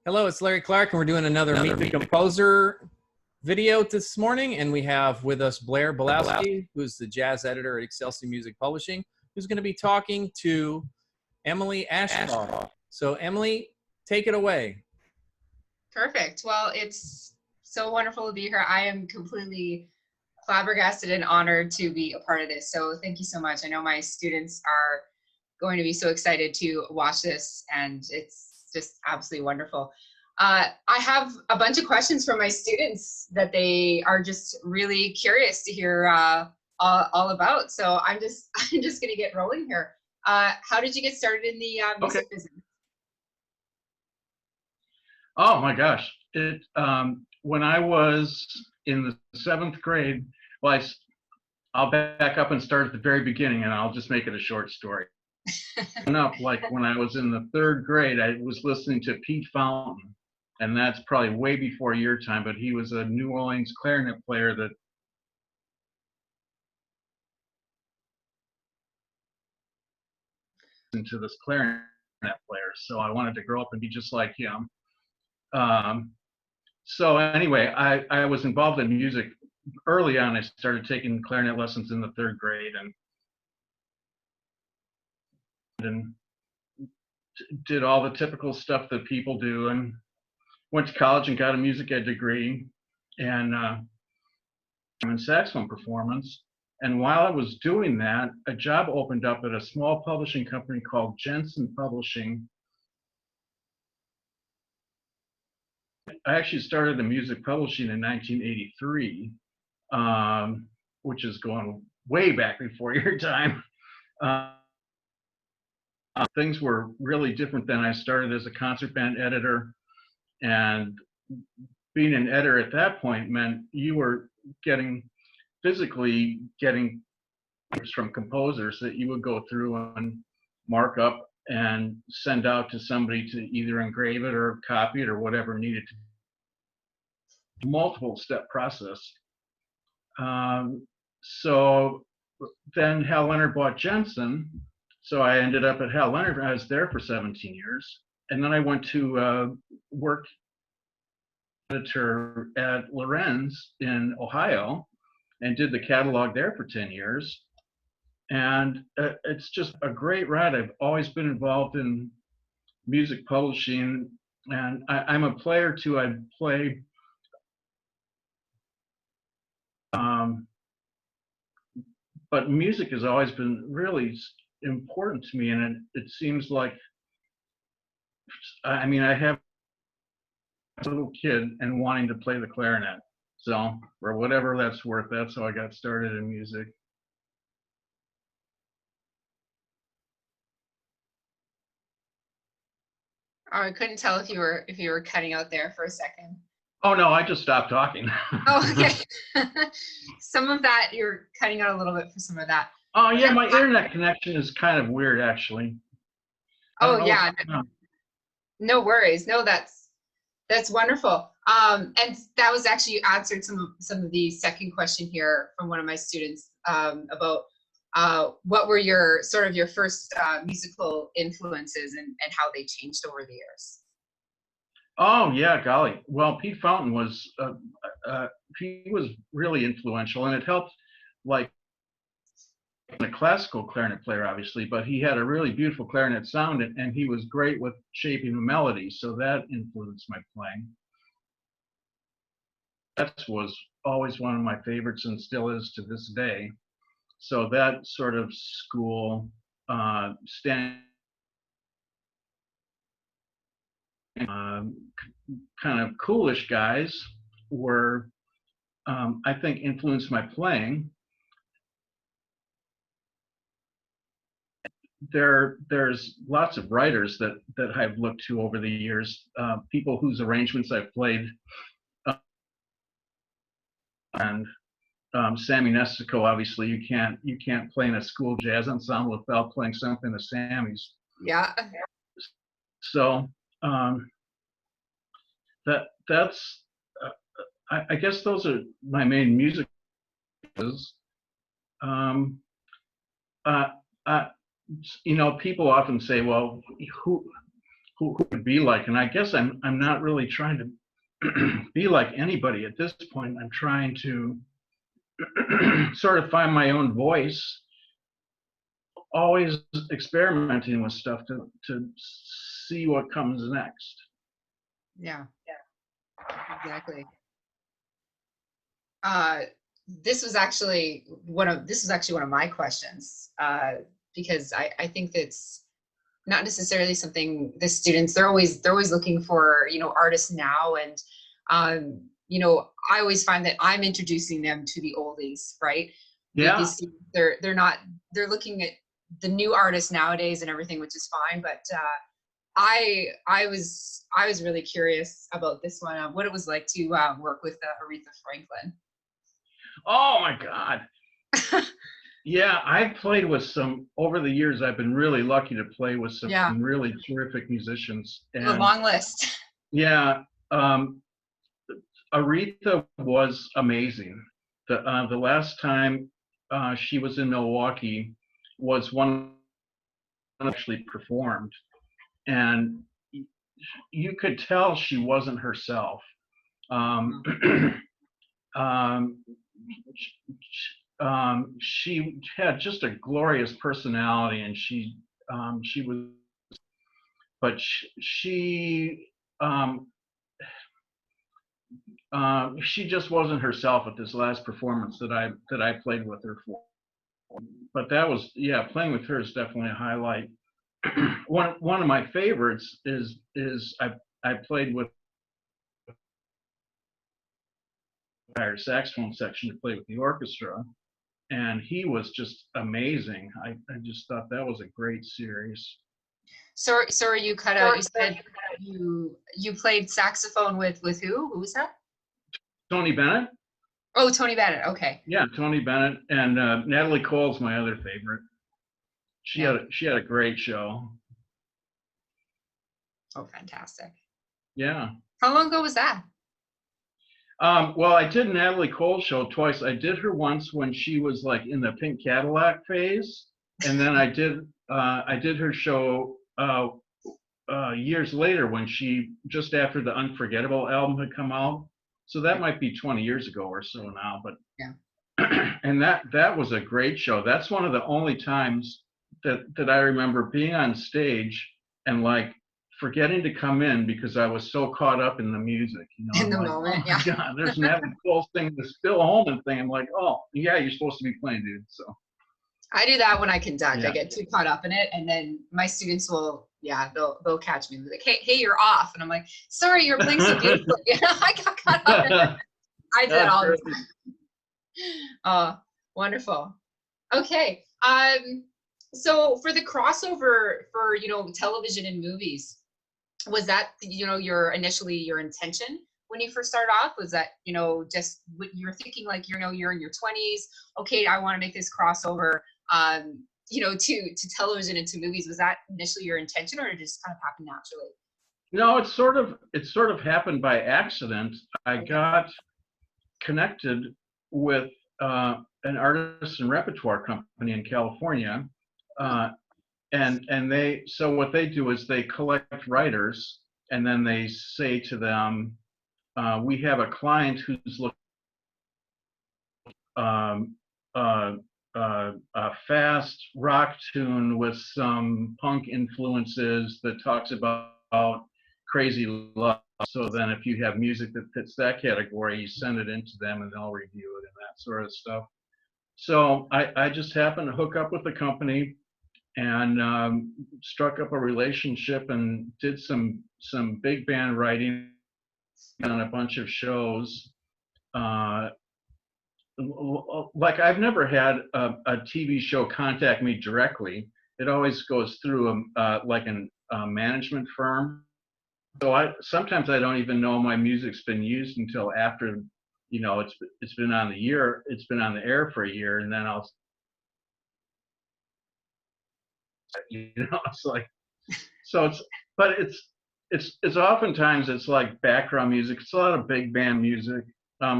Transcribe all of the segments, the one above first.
Hello, it's Larry Clark, and we're doing another Meet the Composer video this morning. And we have with us Blair Bielawski, who's the jazz editor at Excelsior Music Publishing, who's going to be talking to Emily Ashcroft. So, Emily, take it away. Perfect. Well, it's so wonderful to be here. I am completely flabbergasted and honored to be a part of this. So thank you so much. I know my students are going to be so excited to watch this, and it's just absolutely wonderful. I have a bunch of questions from my students that they are just really curious to hear all about. So I'm just going to get rolling here. How did you get started in the music business? Oh my gosh! When I was in the 7th grade, well, I'll back up and start at the very beginning, and I'll just make it a short story. Like when I was in the 3rd grade, I was listening to Pete Fountain, and that's probably way before your time, but he was a New Orleans clarinet player that into this clarinet player. So I wanted to grow up and be just like him. So anyway, I was involved in music early on. I started taking clarinet lessons in the 3rd grade and did all the typical stuff that people do, and went to college and got a music ed degree and in saxophone performance. And while I was doing that, a job opened up at a small publishing company called Jensen Publishing. I actually started in music publishing in 1983, which is going way back before your time. Things were really different then. I started as a concert band editor, and being an editor at that point meant you were physically getting from composers that you would go through and mark up and send out to somebody to either engrave it or copy it or whatever needed to. Multiple step process. So then Hal Leonard bought Jensen, so I ended up at Hal Leonard. I was there for 17 years, and then I went to work editor at Lorenz in Ohio and did the catalog there for 10 years. And it's just a great ride. I've always been involved in music publishing, and I'm a player too. I play but music has always been really important to me, and it seems like, I mean, I have a little kid and wanting to play the clarinet, so for whatever that's worth, that's how I got started in music. Oh, I couldn't tell if you were cutting out there for a second. Oh no, I just stopped talking. Oh, okay. Some of that, you're cutting out a little bit for some of that. Oh yeah, my internet connection is kind of weird, actually. Oh yeah, no worries. No, that's wonderful. And that was actually, you answered some of the second question here from one of my students about what were your first musical influences and how they changed over the years. Oh yeah, golly. Well, Pete Fountain was he was really influential, and it helped, like, a classical clarinet player, obviously, but he had a really beautiful clarinet sound, and he was great with shaping the melody, so that influenced my playing. That was always one of my favorites and still is to this day. So that sort of school kind of coolish guys were, I think, influenced my playing. There's lots of writers that I've looked to over the years, people whose arrangements I've played, and Sammy Nestico. Obviously, you can't play in a school jazz ensemble without playing something of Sammy's. Yeah. So that's I guess those are my main music. You know, people often say, well, who who would be like. And I guess I'm not really trying to be like anybody at this point. I'm trying to sort of find my own voice, always experimenting with stuff to see what comes next. Yeah, exactly. This was actually one of my questions, because I think that's not necessarily something the students, they're always looking for, artists now. And, I always find that I'm introducing them to the oldies, right? Yeah. These students, they're looking at the new artists nowadays and everything, which is fine. But I was really curious about this one, what it was like to work with Aretha Franklin. Oh my God. Yeah, I've played with some, over the years, I've been really lucky to play with some really terrific musicians. And a long list. Yeah, Aretha was amazing. The last time she was in Milwaukee was one actually performed, and you could tell she wasn't herself. She had just a glorious personality, and she was, but she just wasn't herself at this last performance that I played with her for. But that was, yeah, playing with her is definitely a highlight. One of my favorites is I played with our saxophone section to play with the orchestra, and he was just amazing. I just thought that was a great series. So are you cut out? You said you played saxophone with who? Who was that? Tony Bennett. Oh, Tony Bennett. Okay. Yeah, Tony Bennett, and Natalie Cole's my other favorite. She had a great show. Oh, fantastic. Yeah. How long ago was that? Well, I did Natalie Cole's show twice. I did her once when she was like in the Pink Cadillac phase, and then I did her show years later when she, just after the Unforgettable album had come out. So that might be 20 years ago or so now, but yeah. And that was a great show. That's one of the only times that I remember being on stage and like forgetting to come in because I was so caught up in the music. In the moment, yeah. God, there's Natalie Cole singing this Bill Holman thing. I'm like, oh yeah, you're supposed to be playing, dude. So I do that when I conduct. Yeah. I get too caught up in it, and then my students will, they'll catch me. They're like, hey, you're off, and I'm like, sorry, you're playing so beautifully. I got caught up in it. I did all the time. Oh, wonderful. Okay. So for the crossover for television and movies, was that your intention when you first started off? Was that just what you were thinking, like you're in your 20s? Okay, I want to make this crossover. To television and to movies. Was that initially your intention, or did it just kind of happen naturally? No, it sort of happened by accident. I got connected with an artist and repertoire company in California, and so what they do is they collect writers, and then they say to them, we have a client who's looking a fast rock tune with some punk influences that talks about crazy love. So then if you have music that fits that category, you send it into them and they'll review it and that sort of stuff. So I just happened to hook up with the company and struck up a relationship and did some big band writing on a bunch of shows. Like I've never had a TV show contact me directly. It always goes through a management firm. So sometimes I don't even know my music's been used until after, it's been on the air for a year, and then I'll, it's like, so it's oftentimes it's like background music. It's a lot of big band music.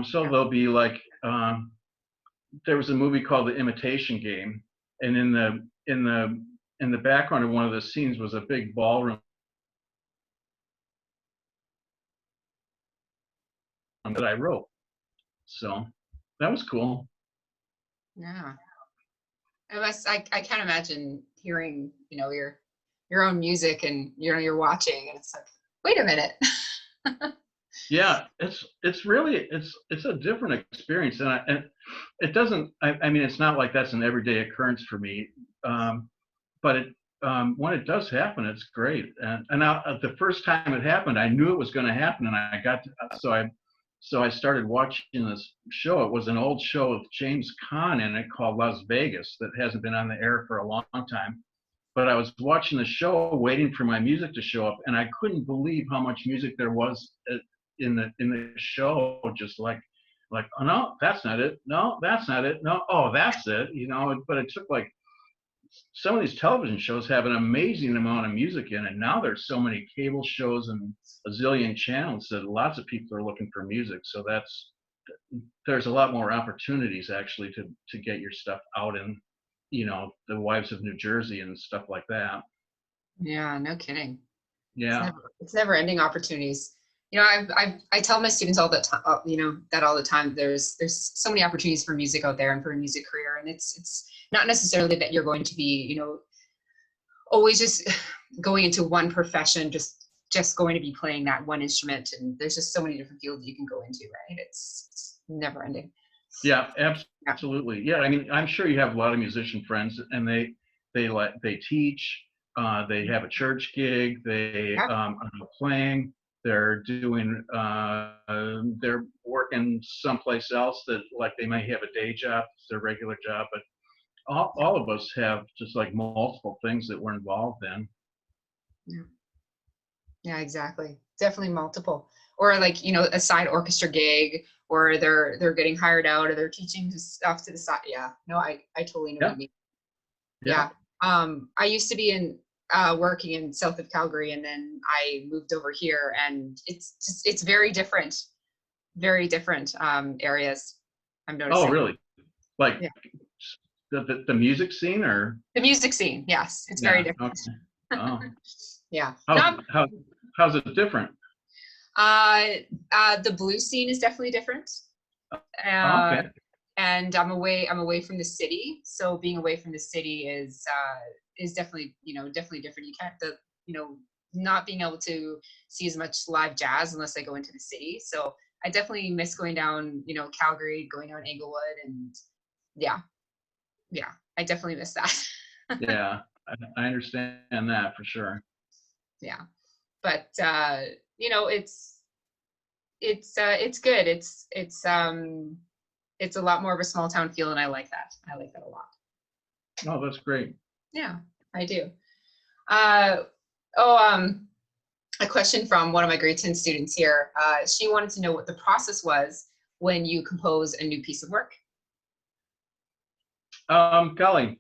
So there'll be like, there was a movie called The Imitation Game, and in the background of one of the scenes was a big ballroom that I wrote. So that was cool. Yeah. I can't imagine hearing, your own music and, you're watching and it's like, wait a minute. Yeah, it's really it's a different experience, and it doesn't. I mean, it's not like that's an everyday occurrence for me, but when it does happen, it's great. And the first time it happened, I knew it was going to happen, and I got to, so I started watching this show. It was an old show with James Caan in it called Las Vegas that hasn't been on the air for a long time. But I was watching the show, waiting for my music to show up, and I couldn't believe how much music there was in the show. Just like, oh no, that's not it. No, that's not it. No, oh, that's it. But it took like, some of these television shows have an amazing amount of music in it. Now there's so many cable shows and a zillion channels that lots of people are looking for music. So there's a lot more opportunities actually to get your stuff out in, the Wives of New Jersey and stuff like that. Yeah, no kidding. Yeah. It's never ending opportunities. I tell my students all the time, that all the time. There's so many opportunities for music out there and for a music career, and it's not necessarily that you're going to be, always just going into one profession, just going to be playing that one instrument. And there's just so many different fields you can go into, right? It's never ending. Yeah, absolutely. Yeah, I mean, I'm sure you have a lot of musician friends, and they teach, they have a church gig, they are playing, they're doing, they're working someplace else that, like, they may have a day job, it's their regular job, but all of us have just like multiple things that we're involved in. Yeah, exactly. Definitely multiple. Or like, a side orchestra gig, or they're getting hired out, or they're teaching stuff to the side. Yeah, no, I totally know what you mean. Yeah. I used to be working in south of Calgary, and then I moved over here, and it's very different areas, I'm noticing. Oh, really? Like the music scene, or? The music scene, yes, it's very different. Okay. Oh. Yeah. How's it different? The blues scene is definitely different. Okay. And I'm away from the city. So being away from the city is definitely, definitely different. You can't, not being able to see as much live jazz unless I go into the city. So I definitely miss going down, Calgary, going down Englewood, and yeah, I definitely miss that. Yeah, I understand that for sure. Yeah, but it's good. It's a lot more of a small town feel, and I like that. I like that a lot. Oh, that's great. Yeah, I do. A question from one of my grade 10 students here. She wanted to know what the process was when you compose a new piece of work. Golly,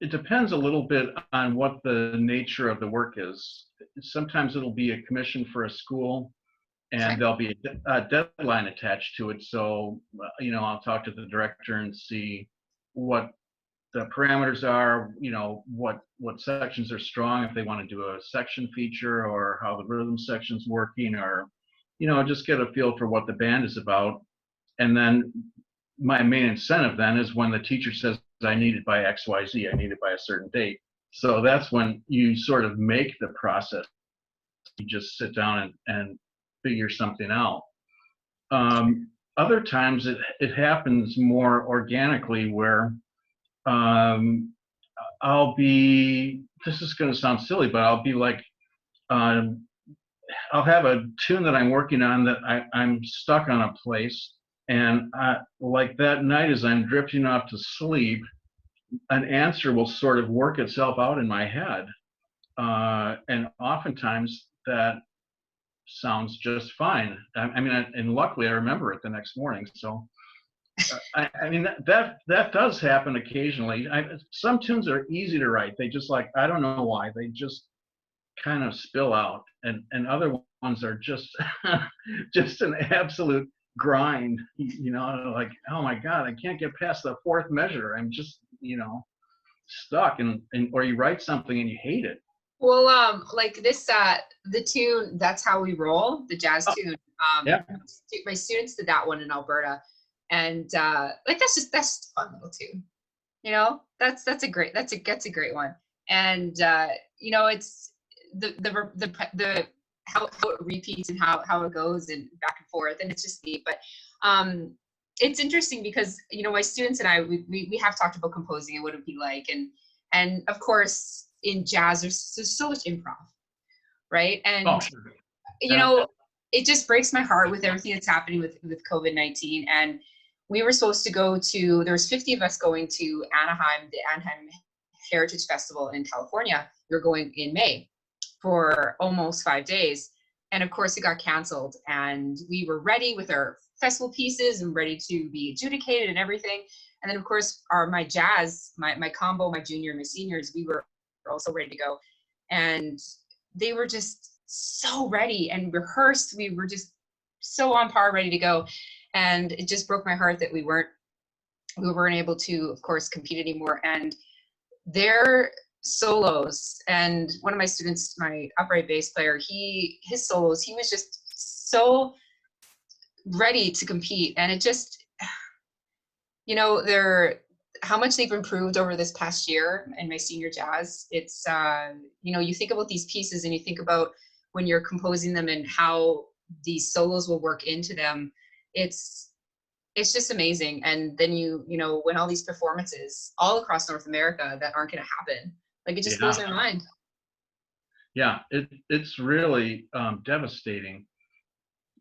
it depends a little bit on what the nature of the work is. Sometimes it'll be a commission for a school, and there'll be a deadline attached to it. So, I'll talk to the director and see what the parameters are, what sections are strong, if they want to do a section feature, or how the rhythm section's working, or, just get a feel for what the band is about. And then my main incentive then is when the teacher says, I need it by XYZ, I need it by a certain date. So that's when you sort of make the process. You just sit down and figure something out. Other times it happens more organically, where I'll be, this is going to sound silly, but I'll be like, I'll have a tune that I'm working on that I'm stuck on a place. And like that night, as I'm drifting off to sleep, an answer will sort of work itself out in my head. And oftentimes that sounds just fine. And luckily I remember it the next morning. So, that does happen occasionally. Some tunes are easy to write. They just, like, I don't know why, they just kind of spill out. And other ones are just, just an absolute grind, like, oh my God, I can't get past the fourth measure. I'm just, stuck, and or you write something and you hate it, Well, like this, the tune, That's How We Roll, the jazz Oh, tune. yeah. My students did that one in Alberta. And like that's a fun little tune. You know, that's a great one. And you know, it's the how it repeats and how it goes and back and forth, and it's just neat. But it's interesting because, you know, my students and I, we have talked about composing and what it would be like, and of course in jazz there's so much improv, right? And Oh, sure. you Yeah. know, it just breaks my heart with everything that's happening with COVID-19. And we were supposed to go to, there was 50 of us going to Anaheim, the Anaheim Heritage Festival in California. We were going in May for almost 5 days. And of course it got canceled, and we were ready with our festival pieces and ready to be adjudicated and everything. And then of course my jazz, my combo, my junior and my seniors, we were also ready to go. And they were just so ready and rehearsed. We were just so on par, ready to go. And it just broke my heart that we weren't able to, of course, compete anymore. And their solos, and one of my students, my upright bass player, his solos, he was just so ready to compete. And it just, you know, how much they've improved over this past year in my senior jazz. It's you know, you think about these pieces and you think about when you're composing them and how these solos will work into them. It's just amazing. And then you know, when all these performances all across North America that aren't going to happen, like it just blows my mind. Yeah, it's really devastating.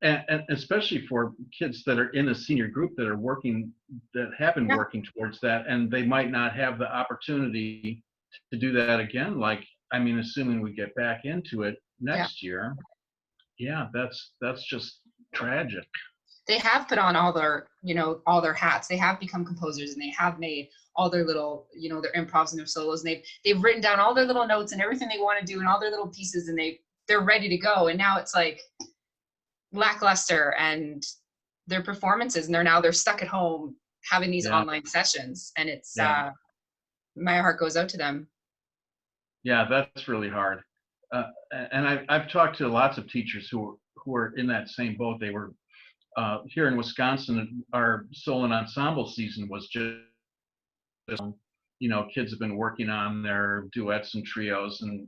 And especially for kids that are in a senior group that have been working towards that, and they might not have the opportunity to do that again. Like, I mean, assuming we get back into it next year, that's just tragic. They have put on all their, you know, all their hats. They have become composers, and they have made all their little, you know, their improvs and their solos, and they've written down all their little notes and everything they want to do and all their little pieces, and they're ready to go. And now it's like lackluster, and their performances, and they're stuck at home having these online sessions, and it's my heart goes out to them. Yeah, that's really hard. And I've talked to lots of teachers who are in that same boat. They were here in Wisconsin. Our solo and ensemble season was just, you know, kids have been working on their duets and trios and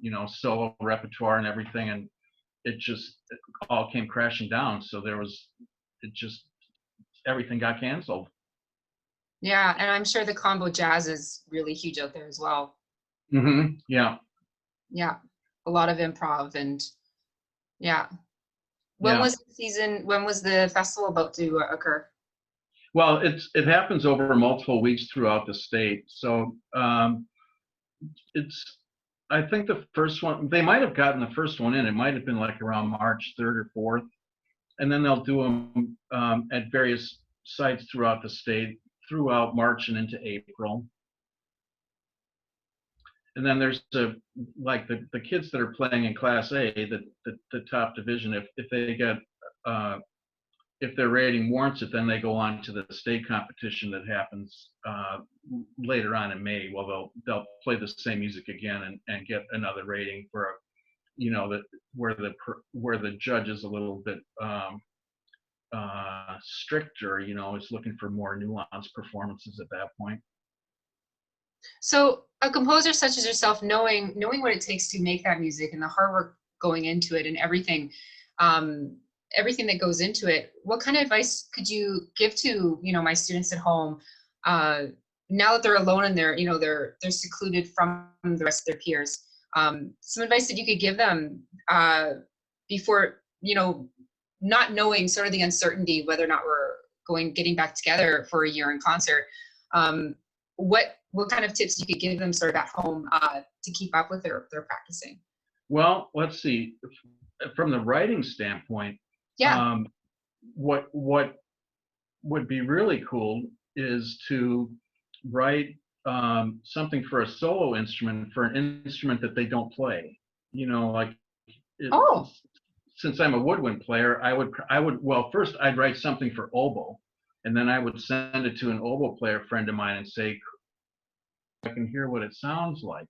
you know, solo repertoire and everything, and it all came crashing down. So everything got canceled. Yeah, and I'm sure the combo jazz is really huge out there as well. Mm-hmm. Yeah. Yeah, a lot of improv, and When was the season? When was the festival about to occur? Well, it happens over multiple weeks throughout the state. So I think the first one, they might have gotten the first one in. It might have been like around March 3rd or 4th. And then they'll do them at various sites throughout the state throughout March and into April. And then there's the kids that are playing in Class A, the top division, if they get if their rating warrants it, then they go on to the state competition that happens later on in May. Well, they'll play the same music again and get another rating for you know, where the judge is a little bit stricter, you know, is looking for more nuanced performances at that point. So a composer such as yourself, knowing what it takes to make that music and the hard work going into it and everything that goes into it, what kind of advice could you give to, you know, my students at home now that they're alone and they're, you know, they're secluded from the rest of their peers? Some advice that you could give them before, you know, not knowing sort of the uncertainty whether or not we're getting back together for a year in concert. What kind of tips you could give them sort of at home to keep up with their practicing? Well, let's see. From the writing standpoint, what would be really cool is to write something for a solo instrument, for an instrument that they don't play. You know, like since I'm a woodwind player, I would well, first I'd write something for oboe, and then I would send it to an oboe player friend of mine and say, I can hear what it sounds like.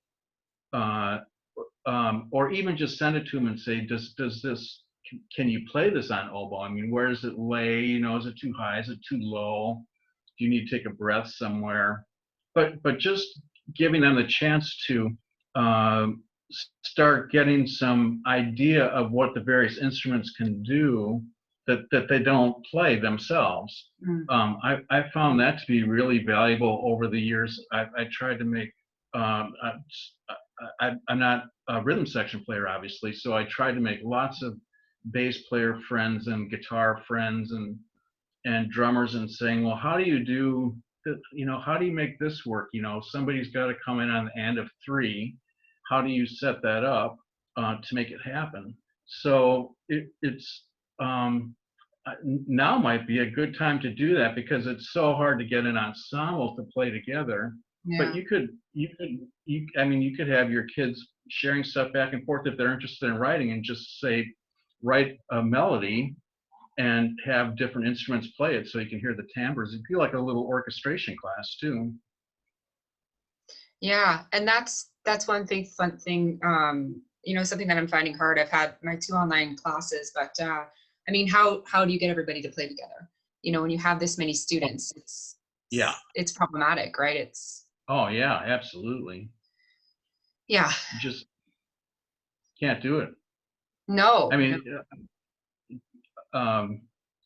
or even just send it to them and say, does this, can you play this on oboe? I mean, where does it lay? You know, is it too high? Is it too low? Do you need to take a breath somewhere? But just giving them the chance to start getting some idea of what the various instruments can do that they don't play themselves. I found that to be really valuable over the years. I tried to make, I'm not a rhythm section player, obviously, so I tried to make lots of bass player friends and guitar friends and drummers, and saying, well, how do you do, you know, how do you make this work? You know, somebody's got to come in on the end of 3. How do you set that up to make it happen? So it's now might be a good time to do that, because it's so hard to get an ensemble to play together. Yeah. But I mean, you could have your kids sharing stuff back and forth if they're interested in writing, and just say, write a melody and have different instruments play it so you can hear the timbres. It'd be like a little orchestration class too. Yeah, and that's one thing, fun thing, you know, something that I'm finding hard. I've had my 2 online classes, but I mean, how do you get everybody to play together? You know, when you have this many students, it's problematic, right? Oh yeah, absolutely. Yeah. You just can't do it. No. I mean,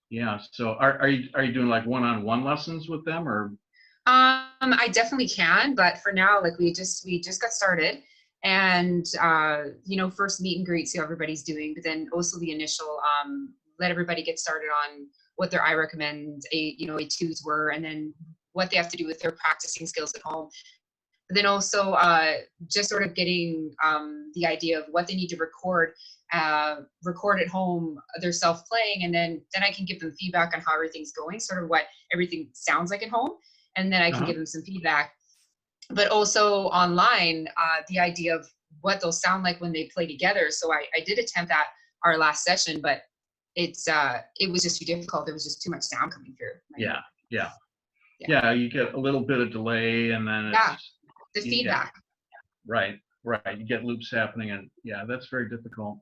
yeah. So are you doing like one-on-one lessons with them, or? I definitely can, but for now, like we just got started, and you know, first meet and greet, see how everybody's doing, but then also the initial let everybody get started on what their I recommend A2s were, and then what they have to do with their practicing skills at home. But then also just sort of getting the idea of what they need to record at home, their self-playing, and then I can give them feedback on how everything's going, sort of what everything sounds like at home, and then I can give them some feedback. But also online, the idea of what they'll sound like when they play together. So I did attempt that our last session, but it was just too difficult. There was just too much sound coming through. Yeah, you get a little bit of delay, and then it's the feedback. Right. You get loops happening, and yeah, that's very difficult.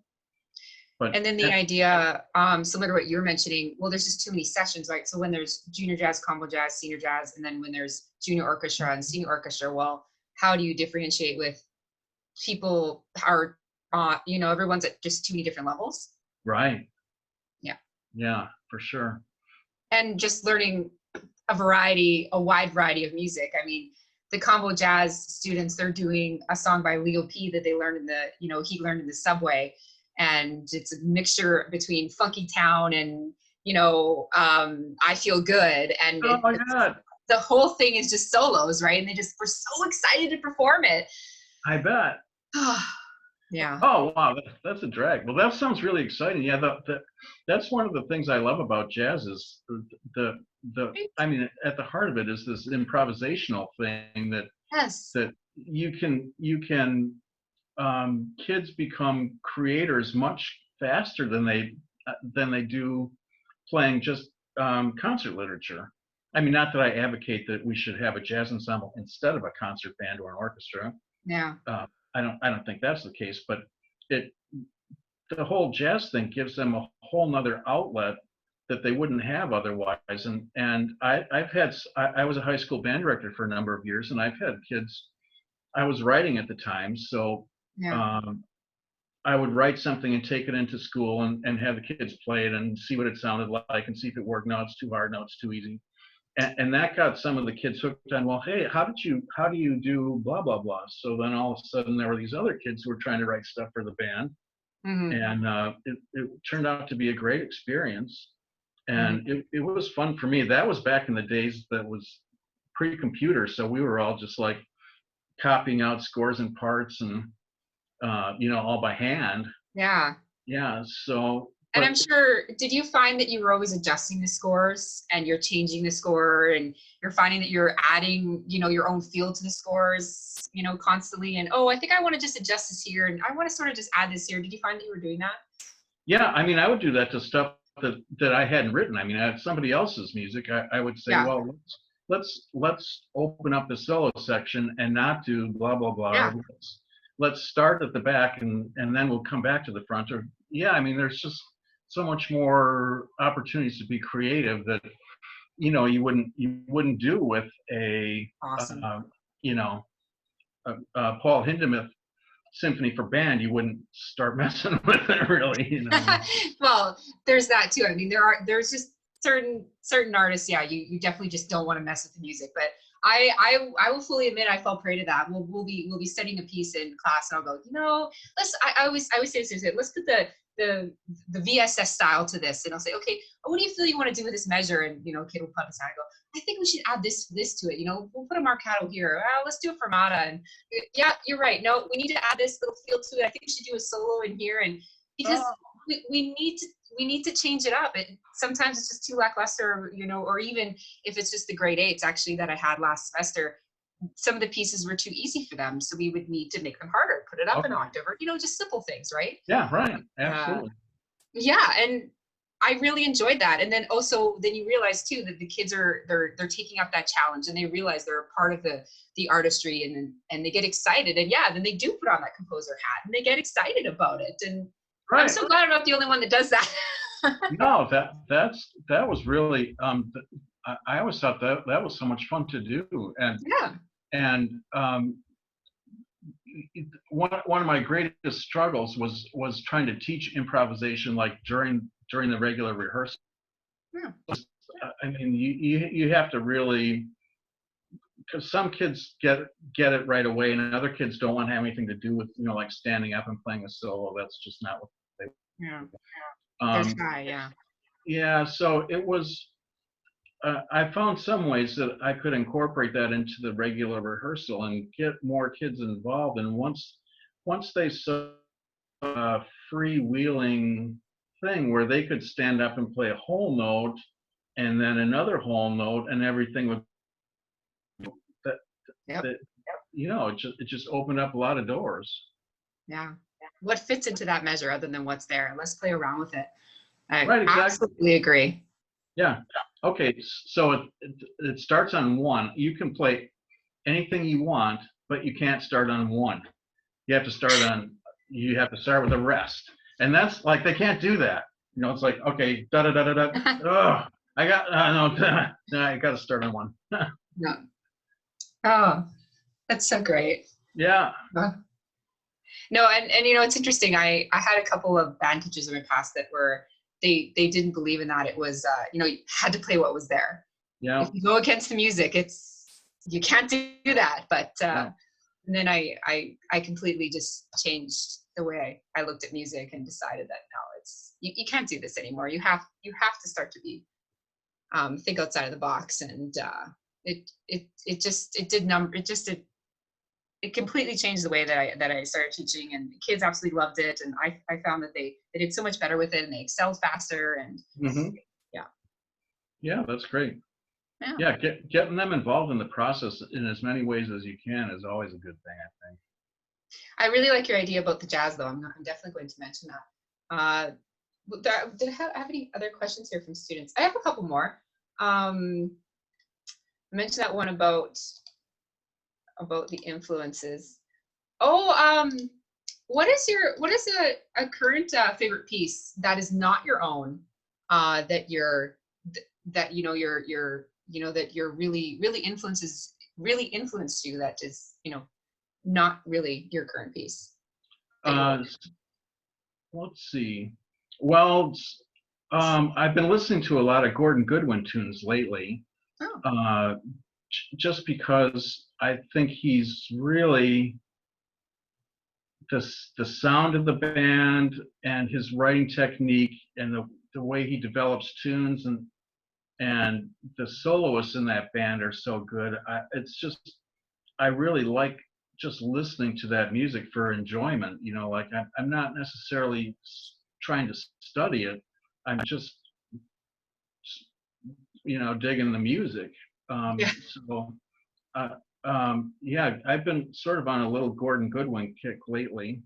But and then the idea, similar to what you're mentioning, well, there's just too many sessions, right? So when there's junior jazz, combo jazz, senior jazz, and then when there's junior orchestra and senior orchestra, well, how do you differentiate with people are, you know, everyone's at just too many different levels? Right. Yeah, for sure. And just learning a wide variety of music. I mean, the combo jazz students, they're doing a song by Leo P that they learned he learned in the subway. And it's a mixture between Funky Town and, you know, I Feel Good. And oh my God. The whole thing is just solos, right? And they just were so excited to perform it. I bet. Yeah. Oh, wow. That's a drag. Well, that sounds really exciting. Yeah, that's one of the things I love about jazz is I mean, at the heart of it is this improvisational thing that you can kids become creators much faster than they do playing just concert literature. I mean, not that I advocate that we should have a jazz ensemble instead of a concert band or an orchestra. Yeah. I don't think that's the case, but the whole jazz thing gives them a whole nother outlet that they wouldn't have otherwise. And I was a high school band director for a number of years, and I've had kids. I was writing at the time, so I would write something and take it into school and have the kids play it and see what it sounded like and see if it worked. No, it's too hard. No, it's too easy. And that got some of the kids hooked on, well, hey, how do you do blah, blah, blah? So then all of a sudden there were these other kids who were trying to write stuff for the band. Mm-hmm. And it turned out to be a great experience. And it was fun for me. That was back in the days that was pre-computer. So we were all just like copying out scores and parts and, all by hand. Yeah. Yeah. So. And I'm sure, did you find that you were always adjusting the scores and you're changing the score and you're finding that you're adding, your own feel to the scores, constantly? And, I think I want to just adjust this here and I want to sort of just add this here. Did you find that you were doing that? Yeah. I mean, I would do that to stuff that I hadn't written. I mean, I had somebody else's music. I would say, well, let's open up the solo section and not do blah, blah, blah. Yeah. let's start at the back and then we'll come back to the front. Or yeah, I mean, there's just so much more opportunities to be creative that, you know, you wouldn't do with a Awesome. you know, Paul Hindemith symphony for band. You wouldn't start messing with it, really, you know. Well, there's that too. I mean, there's just certain artists, yeah, you definitely just don't want to mess with the music. But I will fully admit I fell prey to that. We'll be studying a piece in class, and I'll go, you know, I always say this, let's put the VSS style to this, and I'll say, okay, what do you feel you want to do with this measure? And you know, kid will put his hand. I go, I think we should add this to it. You know, we'll put a marcato here. Let's do a fermata. And yeah, you're right. No, we need to add this little feel to it. I think we should do a solo in here, and because we need to change it up. Sometimes it's just too lackluster, you know, or even if it's just the grade 8s actually that I had last semester, some of the pieces were too easy for them, so we would need to make them harder, put it up an octave, or you know, just simple things, right? Yeah, right. Absolutely. Yeah, and I really enjoyed that. And then also, then you realize too that the kids they're taking up that challenge, and they realize they're a part of the artistry, and they get excited, and yeah, then they do put on that composer hat, and they get excited about it. And Right. I'm so glad I'm not the only one that does that. No, that was really I always thought that was so much fun to do. And Yeah. and one of my greatest struggles was trying to teach improvisation, like during the regular rehearsal. Yeah. I mean, you have to really, because some kids get it right away, and other kids don't want to have anything to do with, you know, like standing up and playing a solo. That's just not what they. Yeah. They're shy, yeah. Yeah. So it was. I found some ways that I could incorporate that into the regular rehearsal and get more kids involved. And once they saw a freewheeling thing where they could stand up and play a whole note and then another whole note, and everything would that you know, it just opened up a lot of doors. Yeah. What fits into that measure other than what's there? Let's play around with it. I Right, exactly. absolutely agree. Yeah. Okay. So it starts on 1. You can play anything you want, but you can't start on 1. You have to start with the rest. And that's like, they can't do that. You know, it's like, okay, da da da da da. Oh, I got no, I got to start on 1. No. Oh, that's so great. Yeah. No, and you know, it's interesting. I had a couple of band teachers in my past that were they didn't believe in that. It was you know, you had to play what was there. Yeah. If you go against the music, you can't do that. But and then I completely just changed the way I looked at music and decided that no, it's you can't do this anymore. You have to start to be think outside of the box. And it completely changed the way that I started teaching, and the kids absolutely loved it. And I found that they did so much better with it, and they excelled faster. And yeah, that's great. Yeah, getting them involved in the process in as many ways as you can is always a good thing, I think. I really like your idea about the jazz, though. I'm definitely going to mention that. Did I have any other questions here from students? I have a couple more. I mentioned that one about the influences. Oh, what is a current favorite piece that is not your own, that you know that you're really influenced you, that is, you know, not really your current piece? Let's see. Well, I've been listening to a lot of Gordon Goodwin tunes lately. Just because I think he's really the sound of the band and his writing technique and the way he develops tunes, and the soloists in that band are so good. I really like just listening to that music for enjoyment. You know, like I'm not necessarily trying to study it. I'm just, you know, digging the music. So, yeah, I've been sort of on a little Gordon Goodwin kick lately.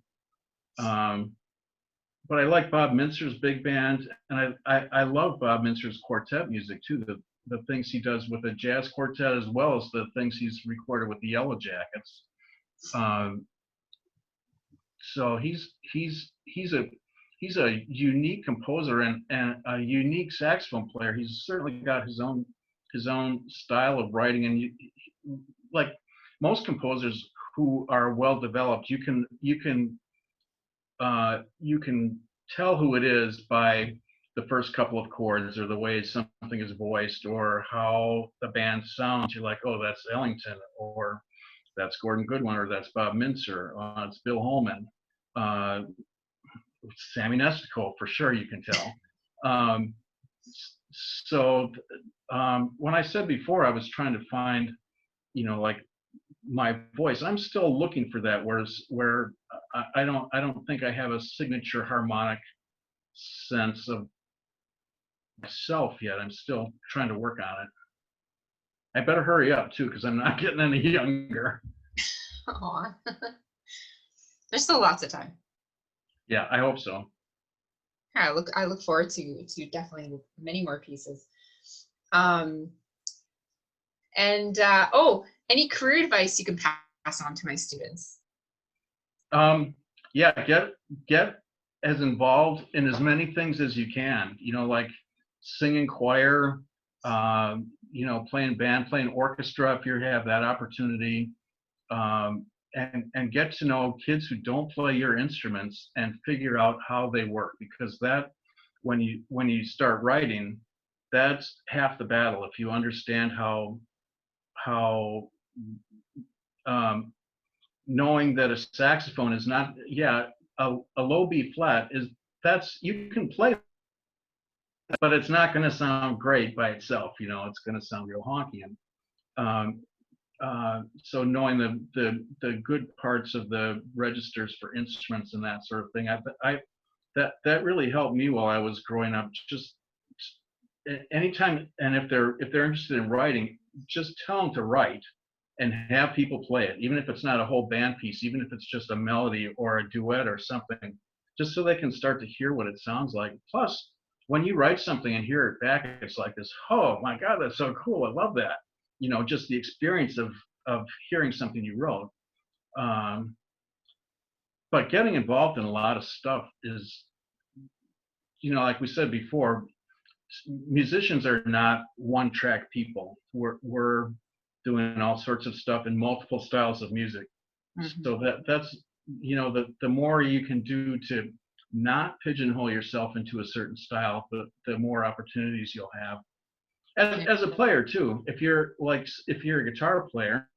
But I like Bob Mintzer's big band, and I love Bob Mintzer's quartet music too. The things he does with the jazz quartet, as well as the things he's recorded with the Yellow Jackets. so he's a unique composer and a unique saxophone player. He's certainly got his own style of writing, and like most composers who are well developed, you can tell who it is by the first couple of chords or the way something is voiced or how the band sounds. You're like, oh, that's Ellington, or that's Gordon Goodwin, or that's Bob Mintzer, it's Bill Holman, Sammy Nestico, for sure, you can tell. So when I said before, I was trying to find, like my voice. I'm still looking for that. Where I don't think I have a signature harmonic sense of myself yet. I'm still trying to work on it. I better hurry up too, because I'm not getting any younger. Aw. There's still lots of time. Yeah, I hope so. Yeah, I look forward to definitely many more pieces. Any career advice you can pass on to my students? Yeah, get as involved in as many things as you can. Like singing choir, playing band, playing orchestra if you have that opportunity, and get to know kids who don't play your instruments and figure out how they work, because that when you start writing, that's half the battle. If you understand how knowing that a saxophone is not, a low B flat you can play, but it's not going to sound great by itself. It's going to sound real honky. And so knowing the good parts of the registers for instruments and that sort of thing, that really helped me while I was growing up. Just anytime, and if they're interested in writing, just tell them to write and have people play it, even if it's not a whole band piece, even if it's just a melody or a duet or something, just so they can start to hear what it sounds like. Plus, when you write something and hear it back, it's like this, oh my God, that's so cool, I love that. Just the experience of hearing something you wrote. But getting involved in a lot of stuff is, like we said before, musicians are not one-track people. We're doing all sorts of stuff in multiple styles of music. Mm-hmm. So that's the more you can do to not pigeonhole yourself into a certain style, the more opportunities you'll have. As a player too, if you're a guitar player,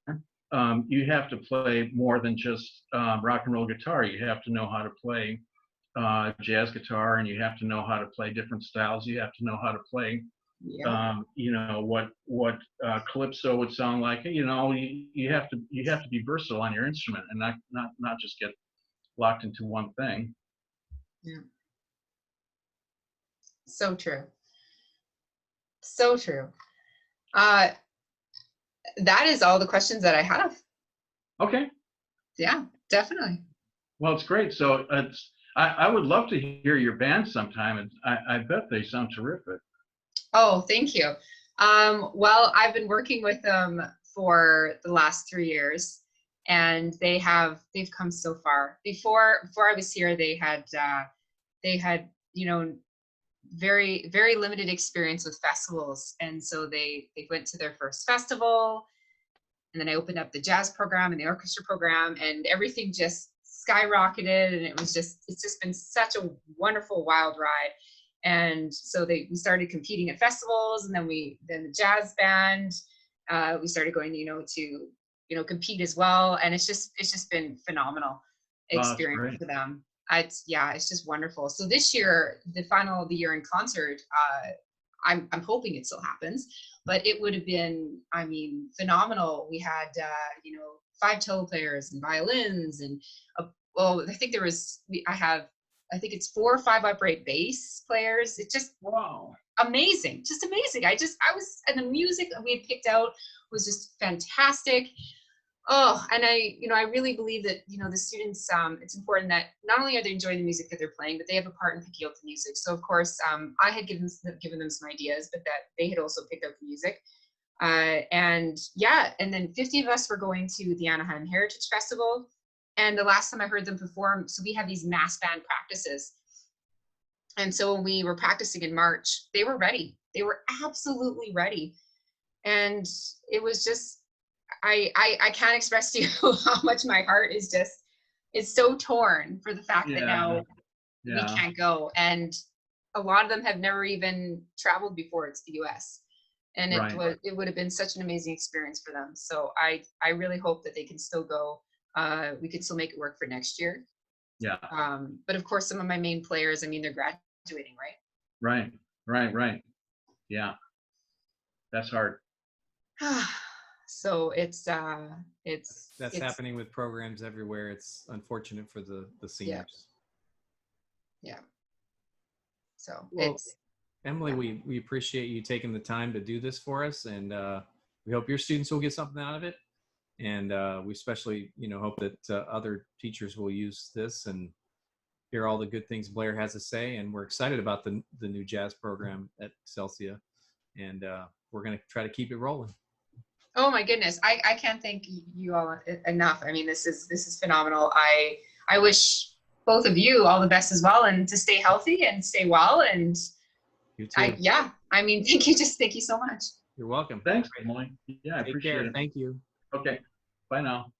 you have to play more than just rock and roll guitar. You have to know how to play jazz guitar, and you have to know how to play different styles. You have to know how to play, what calypso would sound like. You have to be versatile on your instrument and not just get locked into one thing. Yeah. So true. So true. That is all the questions that I have. Okay. Yeah, definitely. Well, it's great. So I would love to hear your band sometime, and I bet they sound terrific. Oh, thank you. Well, I've been working with them for the last 3 years, and they've come so far. Before I was here, they had very, very limited experience with festivals, and so they went to their first festival, and then I opened up the jazz program and the orchestra program, and everything just skyrocketed, and it's just been such a wonderful wild ride. And so we started competing at festivals, and then the jazz band, we started going to compete as well, and it's just been phenomenal experience for them. It's just wonderful. So this year, the final of the year in concert, I'm hoping it still happens, but it would have been, phenomenal. We had 5 cello players and violins, and I think it's 4 or 5 upright bass players. It's just amazing, just amazing. And the music that we had picked out was just fantastic. Oh, and I really believe that, the students, it's important that not only are they enjoying the music that they're playing, but they have a part in picking out the music. So of course, I had given them some ideas, but that they had also picked out the music. And then 50 of us were going to the Anaheim Heritage Festival. And the last time I heard them perform, so we have these mass band practices. And so when we were practicing in March, they were ready. They were absolutely ready. And it was just, I can't express to you how much my heart is just, it's so torn for the fact that now we can't go. And a lot of them have never even traveled before to the US. And it would have been such an amazing experience for them. So I really hope that they can still go. We could still make it work for next year. Yeah. But of course, some of my main players, I mean, they're graduating, right? Right. Yeah. That's hard. So it's happening with programs everywhere. It's unfortunate for the seniors. Yeah. So well, Emily, we appreciate you taking the time to do this for us, and we hope your students will get something out of it. And we especially, hope that other teachers will use this and hear all the good things Blair has to say. And we're excited about the new jazz program at Excelsia, and we're going to try to keep it rolling. Oh my goodness, I can't thank you all enough. I mean, this is phenomenal. I wish both of you all the best as well, and to stay healthy and stay well. And you too. I mean, thank you so much. You're welcome. Thanks, Emily. Yeah, I appreciate it. Thank you. Okay. Bye now.